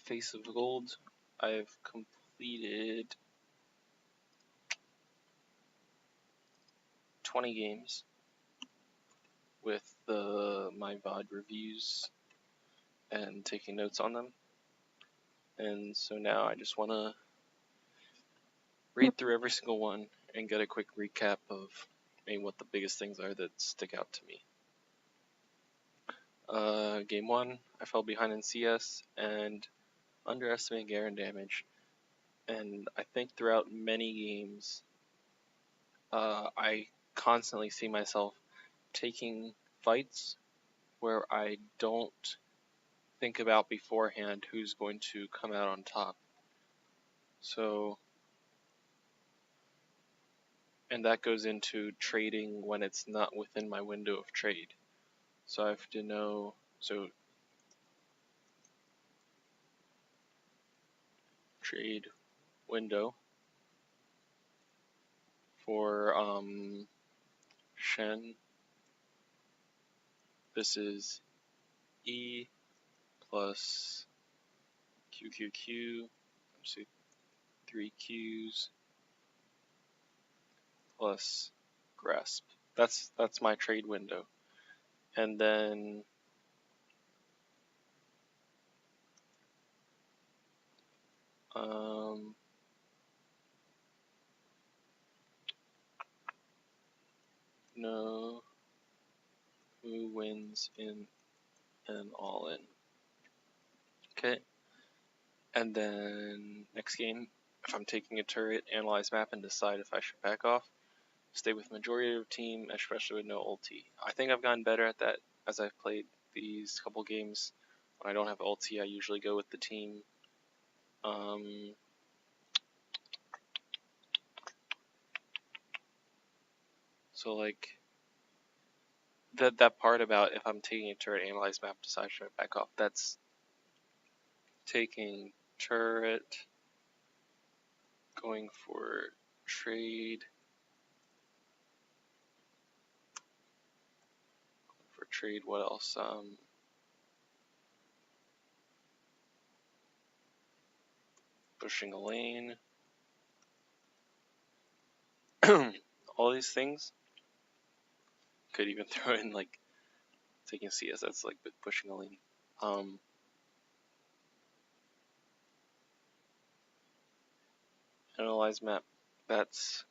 Face of Gold, I've completed 20 games with my VOD reviews and taking notes on them. And so now I just want to read through every single one and get a quick recap of maybe what the biggest things are that stick out to me. Game 1, I fell behind in CS and underestimated Garen damage. And I think throughout many games, I constantly see myself taking fights where I don't think about beforehand who's going to come out on top. So, and that goes into trading when it's not within my window of trade. So I have to know, trade window for Shen. This is E plus QQQ, so 3 Qs plus grasp. That's my trade window. And then know who wins in an all-in. Okay. And then next game, if I'm taking a turret, analyze map and decide if I should back off. Stay with majority of team, especially with no ulti. I think I've gotten better at that as I've played these couple games. When I don't have ulti, I usually go with the team. So like that part about if I'm taking a turret, analyze map, decide should I back off. That's taking turret, going for trade, what else? Pushing a lane. All these things. Could even throw in like taking CS, that's like pushing a lane. Analyze map, that's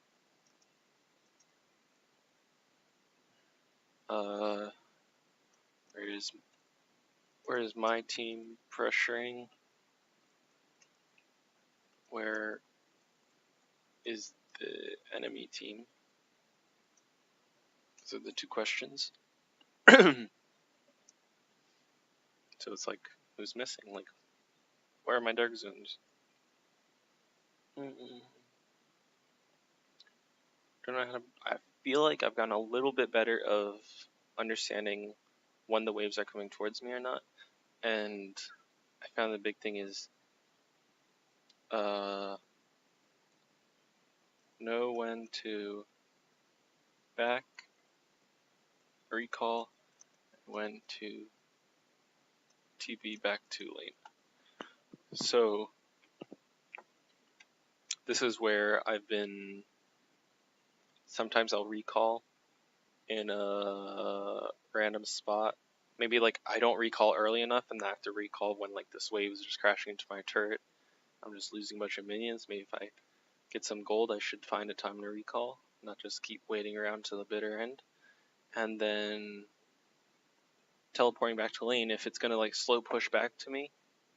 where is my team pressuring? Where is the enemy team? Those are the two questions. So it's like, who's missing? Like, where are my dark zones? Don't know how to. I feel like I've gotten a little bit better of understanding when the waves are coming towards me or not. And I found the big thing is know when to back, recall, when to TP back to lane. So this is where I've been, sometimes I'll recall in a random spot. Maybe like I don't recall early enough and I have to recall when like this wave is just crashing into my turret. I'm just losing a bunch of minions. Maybe if I get some gold, I should find a time to recall, not just keep waiting around to the bitter end. And then teleporting back to lane, if it's gonna like slow push back to me,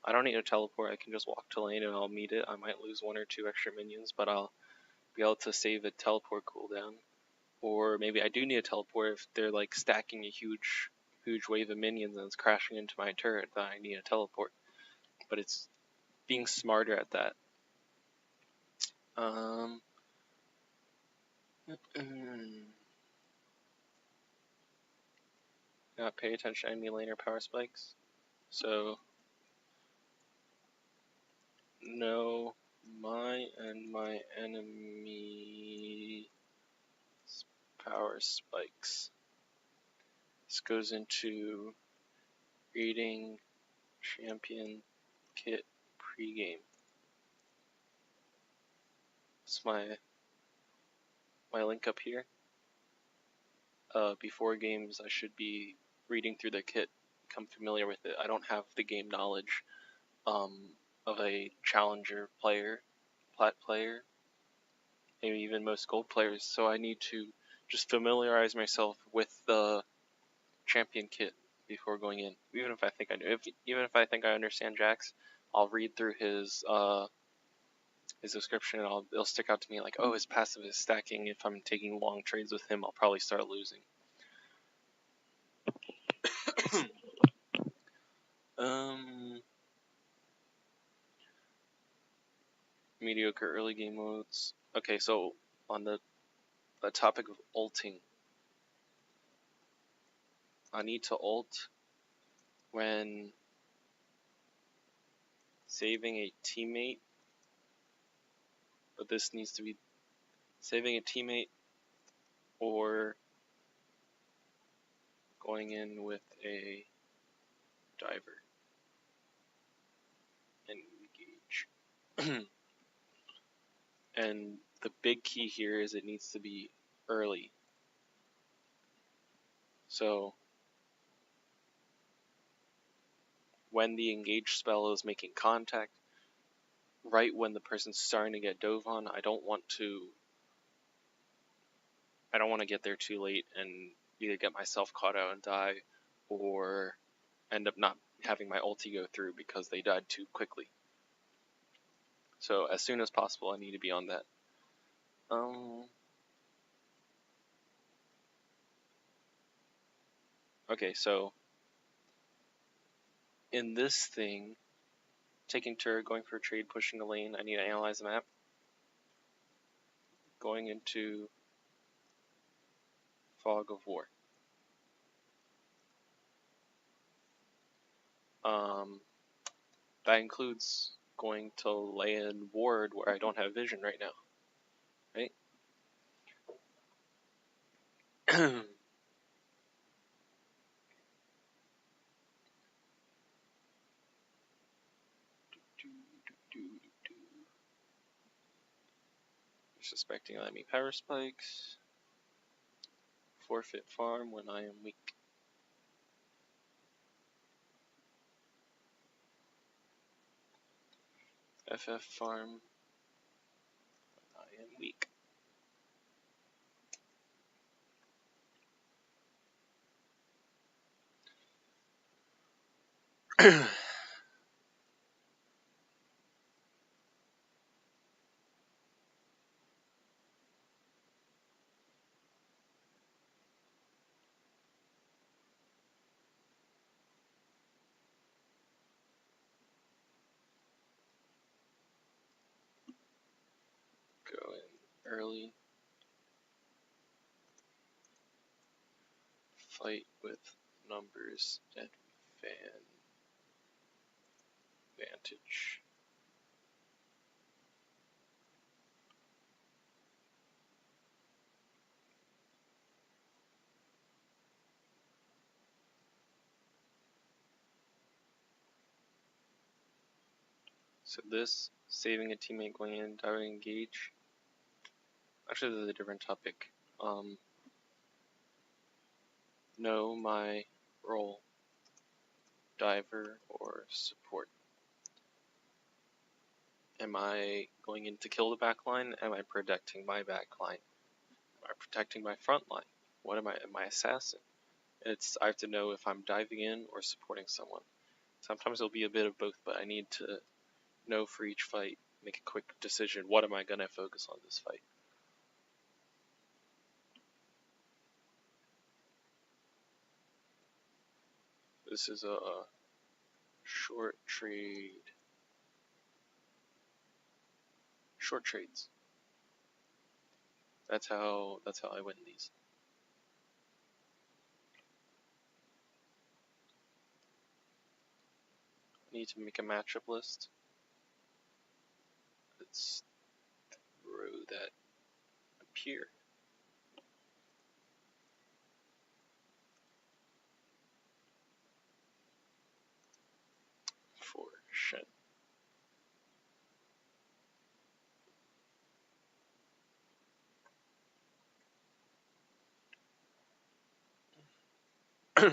I don't need to teleport. I can just walk to lane and I'll meet it. I might lose 1 or 2 extra minions, but I'll be able to save a teleport cooldown. Or maybe I do need a teleport if they're like stacking a huge wave of minions and it's crashing into my turret, then I need a teleport. But it's being smarter at that. Not pay attention to enemy laner power spikes. So know my and my enemy power spikes. This goes into reading champion kit pregame. It's my link up here. Before games, I should be reading through the kit, become familiar with it. I don't have the game knowledge of a challenger player, plat player, maybe even most gold players, so I need to just familiarize myself with the champion kit before going in. Even if I think I do, even if I think I understand Jax, I'll read through his description and it'll stick out to me like, oh, his passive is stacking. If I'm taking long trades with him, I'll probably start losing. Mediocre early game modes. Okay, so on the topic of ulting, I need to ult when saving a teammate, but this needs to be saving a teammate or going in with a diver and engage. And the big key here is it needs to be early. So when the engage spell is making contact, right when the person's starting to get dove on, I don't want to get there too late and either get myself caught out and die, or end up not having my ulti go through because they died too quickly. So as soon as possible, I need to be on that. Okay, so in this thing, taking turret, going for a trade, pushing a lane, I need to analyze the map. Going into Fog of War. That includes going to land ward where I don't have vision right now, right? Suspecting enemy power spikes. Forfeit farm when I am weak. FF farm when I am weak. Go in early. Fight with numbers and vantage. So this, saving a teammate going in, diving engage. Actually, this is a different topic. Know my role. Diver or support. Am I going in to kill the backline? Am I protecting my backline? Am I protecting my front line? What am I? Am I assassin? I have to know if I'm diving in or supporting someone. Sometimes it'll be a bit of both, but I need to know for each fight, make a quick decision. What am I going to focus on this fight? This is a short trade. Short trades. That's how I win these. I need to make a matchup list. Let's throw that up here. For Shen. Shit.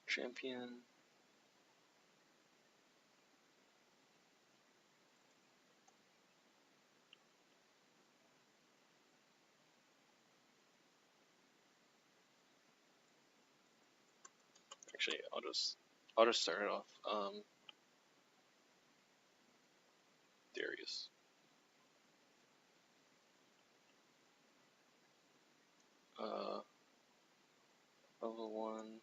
Champion. Actually, I'll just start it off. Darius. Level 1.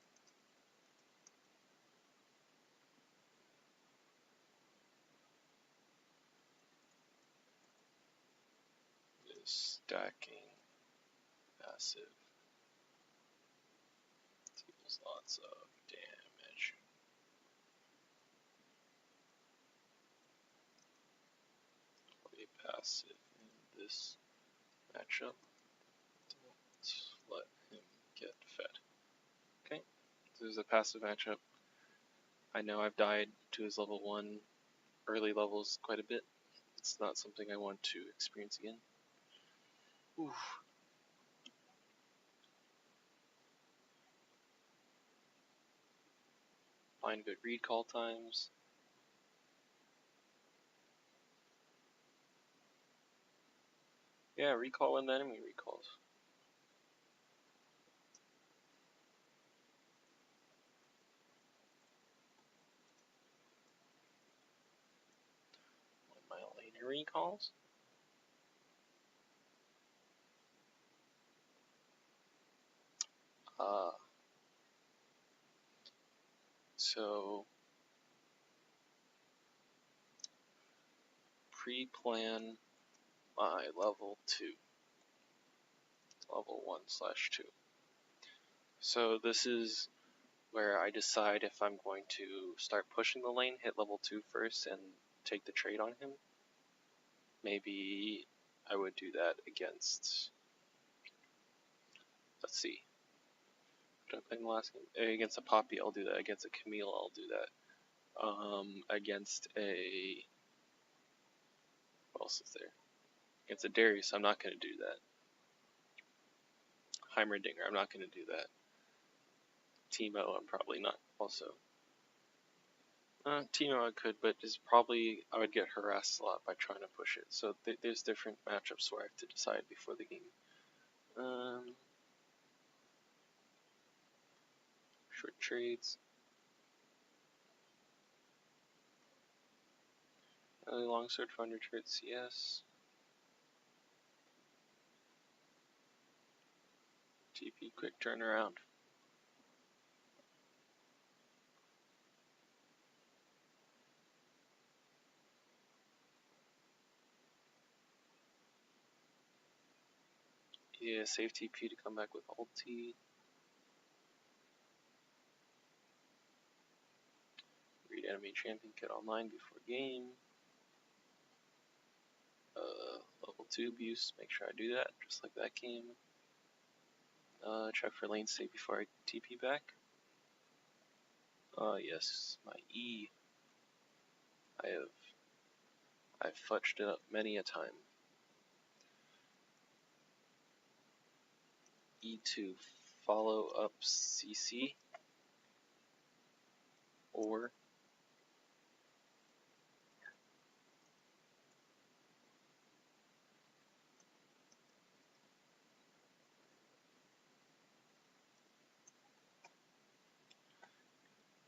Is stacking passive. Deals lots of damage. Play passive in this matchup. Don't let him get fed. Okay, this is a passive matchup. I know I've died to his level 1 early levels quite a bit. It's not something I want to experience again. Oof. Find good recall times. Yeah, recall when the enemy recalls. When my laner recalls. So pre-plan my level 2. Level 1/2. So this is where I decide if I'm going to start pushing the lane, hit level 2 first, and take the trade on him. Maybe I would do that against, let's see, did I play in the last game? Against a Poppy, I'll do that. Against a Camille, I'll do that. Against a, what else is there? Against a Darius, I'm not going to do that. Heimerdinger, I'm not going to do that. Teemo, I'm probably not also. Teemo I could, but is probably, I would get harassed a lot by trying to push it. So there's different matchups where I have to decide before the game. Short trades. Long sword for 100 trades, yes. TP quick turnaround. Yeah, save TP to come back with ulti. Read enemy champion kit online before game. Level 2 abuse, make sure I do that, just like that game. Check for lane state before I TP back. Yes, my E. I've fudged it up many a time. E2, follow up CC, or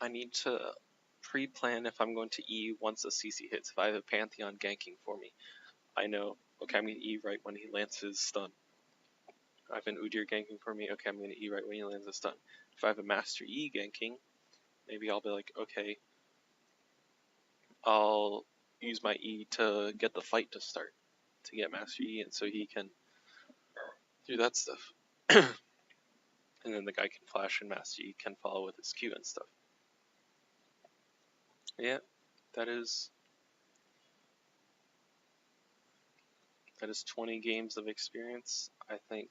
I need to pre-plan if I'm going to E once a CC hits. If I have a Pantheon ganking for me, I know, okay, I'm going to E right when he lands his stun. I have an Udyr ganking for me, okay, I'm going to E right when he lands a stun. If I have a Master E ganking, maybe I'll be like, okay, I'll use my E to get the fight to start, to get Master E, and so he can do that stuff. And then the guy can flash and Master E can follow with his Q and stuff. Yeah, that is That is 20 games of experience. I think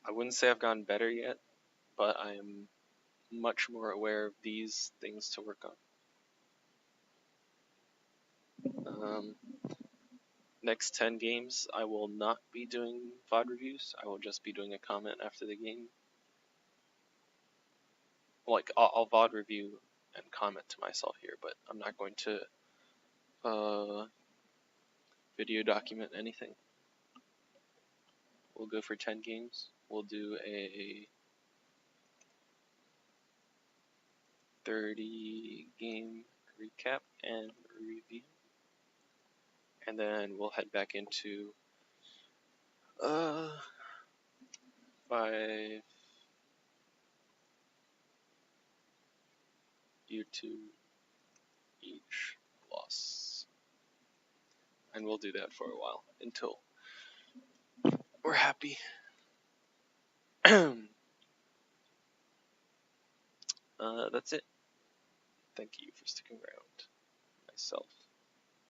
I wouldn't say I've gotten better yet, but I am much more aware of these things to work on. Next 10 games, I will not be doing VOD reviews. I will just be doing a comment after the game. Like, I'll VOD review and comment to myself here, but I'm not going to video document anything. We'll go for 10 games. We'll do a 30 game recap and review. And then we'll head back into 5 YouTube each loss. And we'll do that for a while until we're happy. That's it. Thank you for sticking around. Myself.